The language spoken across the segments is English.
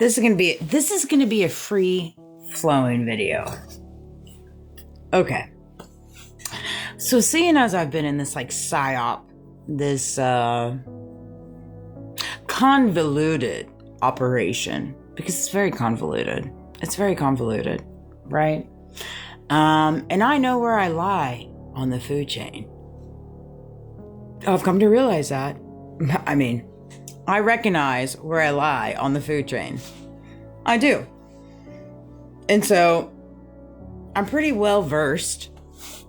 This is gonna be a free flowing video. Okay. So seeing as I've been in this like psyop, this convoluted operation, because it's very convoluted. It's very convoluted, right? And I know where I lie on the food chain. I've come to realize that. I mean, I recognize where I lie on the food chain. I do. And so I'm pretty well versed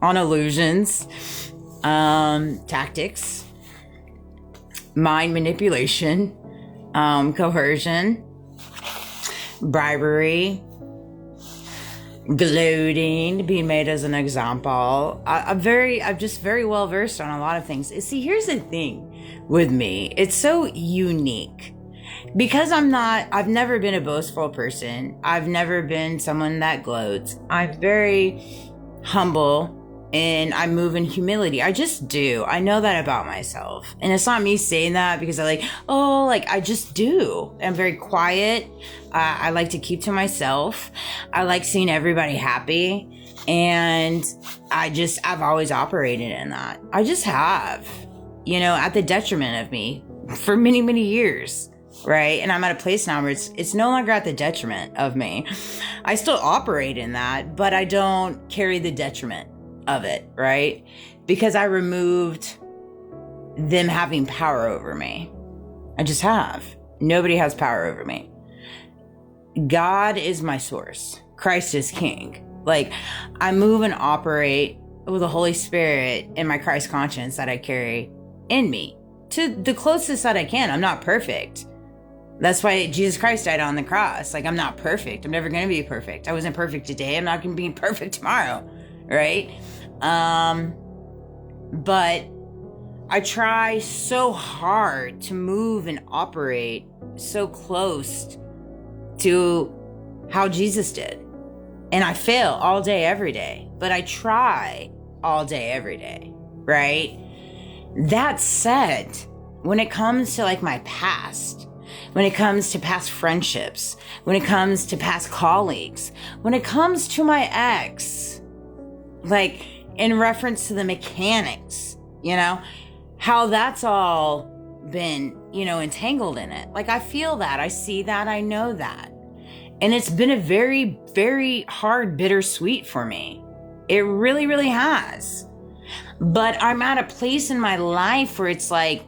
on illusions, tactics, mind manipulation, coercion, bribery, gloating, being made as an example. I'm just very well versed on a lot of things. See, here's the thing with me. It's so unique because I've never been a boastful person. I've never been someone that gloats. I'm very humble and I move in humility. I just do. I know that about myself. And it's not me saying that because I just do. I'm very quiet. I like to keep to myself. I like seeing everybody happy. And I've always operated in that. I just have, at the detriment of me for many, many years. Right. And I'm at a place now where it's no longer at the detriment of me. I still operate in that, but I don't carry the detriment of it. Right. Because I removed them having power over me. I just have. Nobody has power over me. God is my source. Christ is king. Like, I move and operate with the Holy Spirit and my Christ conscience that I carry in me to the closest that I can. I'm not perfect. That's why Jesus Christ died on the cross. Like, I'm not perfect. I'm never going to be perfect. I wasn't perfect today. I'm not going to be perfect tomorrow. Right? But I try so hard to move and operate so close to how Jesus did. And I fail all day, every day. But I try all day, every day. Right? That said, when it comes to like my past, when it comes to past friendships, when it comes to past colleagues, when it comes to my ex, like in reference to the mechanics, how that's all been, entangled in it. Like, I feel that, I see that, I know that. And it's been a very, very hard, bittersweet for me. It really, really has. But I'm at a place in my life where it's like,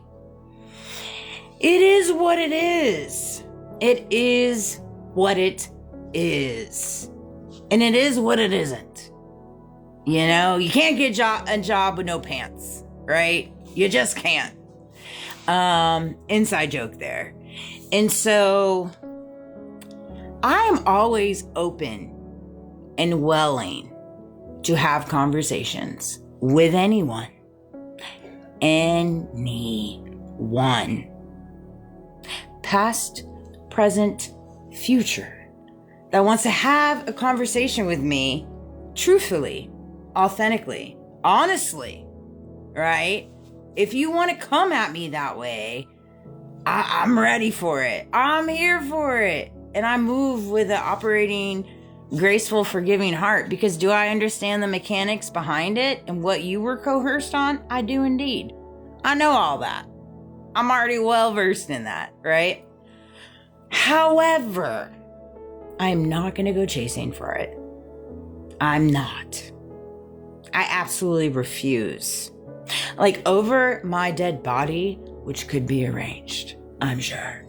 it is what it is. It is what it is. And it is what it isn't. You can't get a job with no pants, right? You just can't. Inside joke there. And so I'm always open and willing to have conversations with anyone. Anyone. Past, present, future, that wants to have a conversation with me truthfully, authentically, honestly, right? If you want to come at me that way, I'm ready for it. I'm here for it. And I move with an operating, graceful, forgiving heart, because do I understand the mechanics behind it and what you were coerced on? I do indeed. I know all that. I'm already well versed in that, right? However, I'm not going to go chasing for it. I'm not. I absolutely refuse. Like, over my dead body, which could be arranged, I'm sure.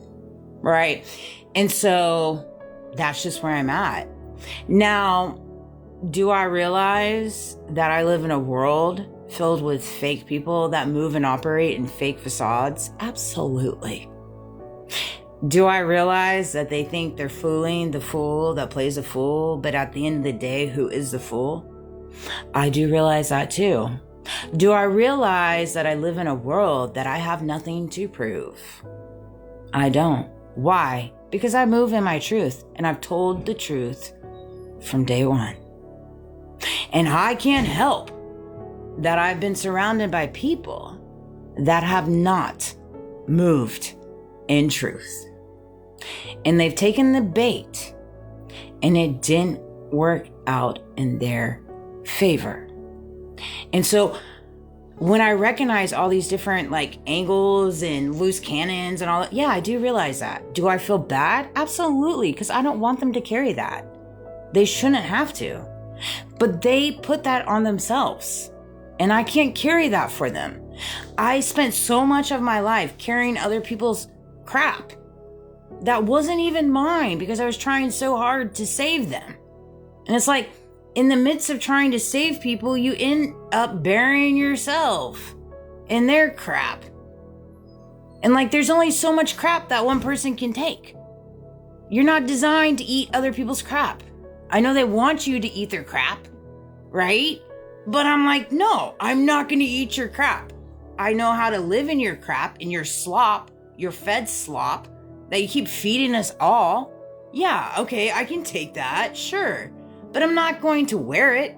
Right? And so that's just where I'm at. Now, do I realize that I live in a world filled with fake people that move and operate in fake facades? Absolutely. Do I realize that they think they're fooling the fool that plays a fool, but at the end of the day, who is the fool? I do realize that too. Do I realize that I live in a world that I have nothing to prove? I don't. Why? Because I move in my truth, and I've told the truth from day one. And I can't help that I've been surrounded by people that have not moved in truth. And they've taken the bait and it didn't work out in their favor. And so when I recognize all these different like angles and loose cannons and all that, yeah, I do realize that. Do I feel bad? Absolutely, because I don't want them to carry that. They shouldn't have to. But they put that on themselves. And I can't carry that for them. I spent so much of my life carrying other people's crap that wasn't even mine because I was trying so hard to save them. And it's like, in the midst of trying to save people, you end up burying yourself in their crap. And like, there's only so much crap that one person can take. You're not designed to eat other people's crap. I know they want you to eat their crap, right? But I'm like, no, I'm not going to eat your crap. I know how to live in your crap, in your slop, your fed slop that you keep feeding us all. Yeah, okay, I can take that, sure. But I'm not going to wear it.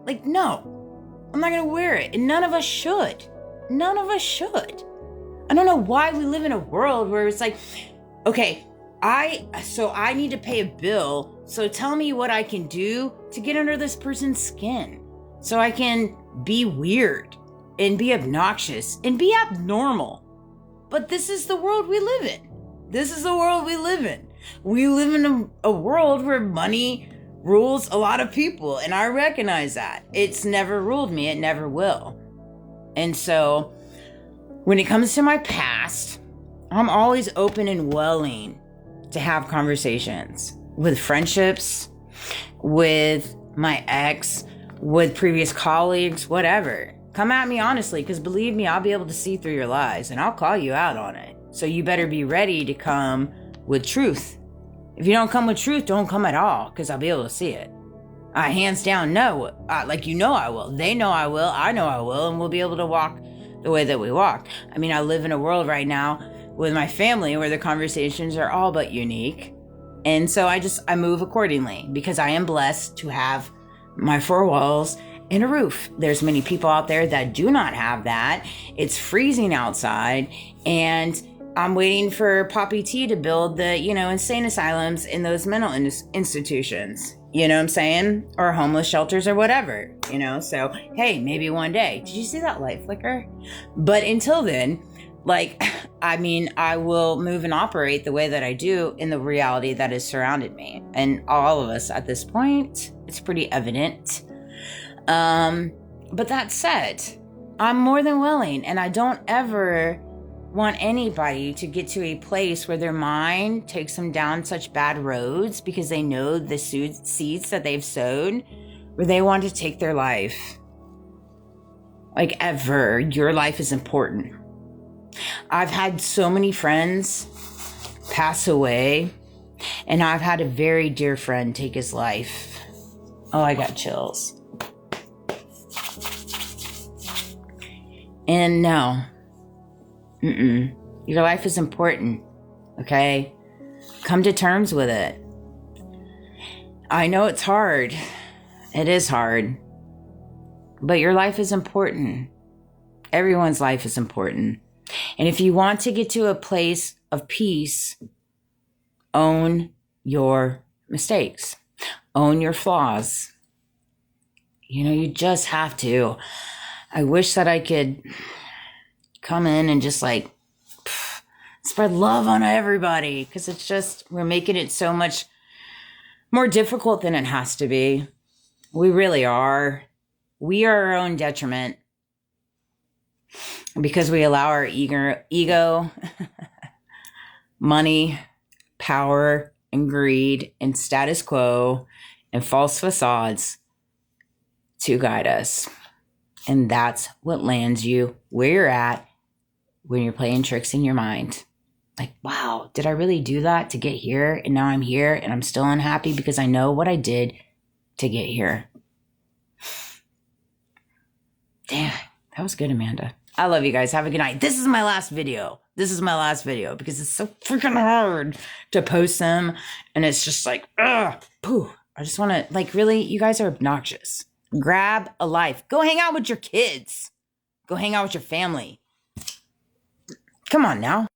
Like, no, I'm not going to wear it. And none of us should. None of us should. I don't know why we live in a world where it's like, okay, I need to pay a bill. So tell me what I can do to get under this person's skin so I can be weird and be obnoxious and be abnormal. But this is the world we live in. This is the world we live in. We live in a world where money rules a lot of people, and I recognize that. It's never ruled me. It never will. And so when it comes to my past, I'm always open and willing to have conversations with friendships, with my ex, with previous colleagues, whatever. Come at me honestly, because believe me, I'll be able to see through your lies and I'll call you out on it. So you better be ready to come with truth. If you don't come with truth, don't come at all, because I'll be able to see it. I hands down know, like, you know I will. They know I will. I know I will. And we'll be able to walk the way that we walk. I mean, I live in a world right now with my family where the conversations are all but unique. And so I move accordingly because I am blessed to have my four walls and a roof. There's many people out there that do not have that. It's freezing outside, and I'm waiting for Poppy T to build the, insane asylums in those mental institutions. You know what I'm saying? Or homeless shelters or whatever, So, hey, maybe one day. Did you see that light flicker? But until then, I will move and operate the way that I do in the reality that has surrounded me. And all of us at this point, it's pretty evident. But that said, I'm more than willing, and I don't ever want anybody to get to a place where their mind takes them down such bad roads because they know the seeds that they've sowed, where they want to take their life. Like, ever. Your life is important. I've had so many friends pass away, and I've had a very dear friend take his life. Oh, I got chills. And no. Your life is important, okay? Come to terms with it. I know it's hard. It is hard. But your life is important. Everyone's life is important. And if you want to get to a place of peace, own your mistakes. Own your flaws. You just have to. I wish that I could come in and just spread love on everybody, because it's just, we're making it so much more difficult than it has to be. We really are. We are our own detriment because we allow our ego, money, power, and greed, and status quo, and false facades to guide us. And that's what lands you where you're at when you're playing tricks in your mind. Like, wow, did I really do that to get here? And now I'm here and I'm still unhappy because I know what I did to get here. Damn, that was good, Amanda. I love you guys. Have a good night. This is my last video. Because it's so freaking hard to post them. And it's just like, ugh, pooh. I just want to, really, you guys are obnoxious. Grab a life. Go hang out with your kids. Go hang out with your family. Come on now.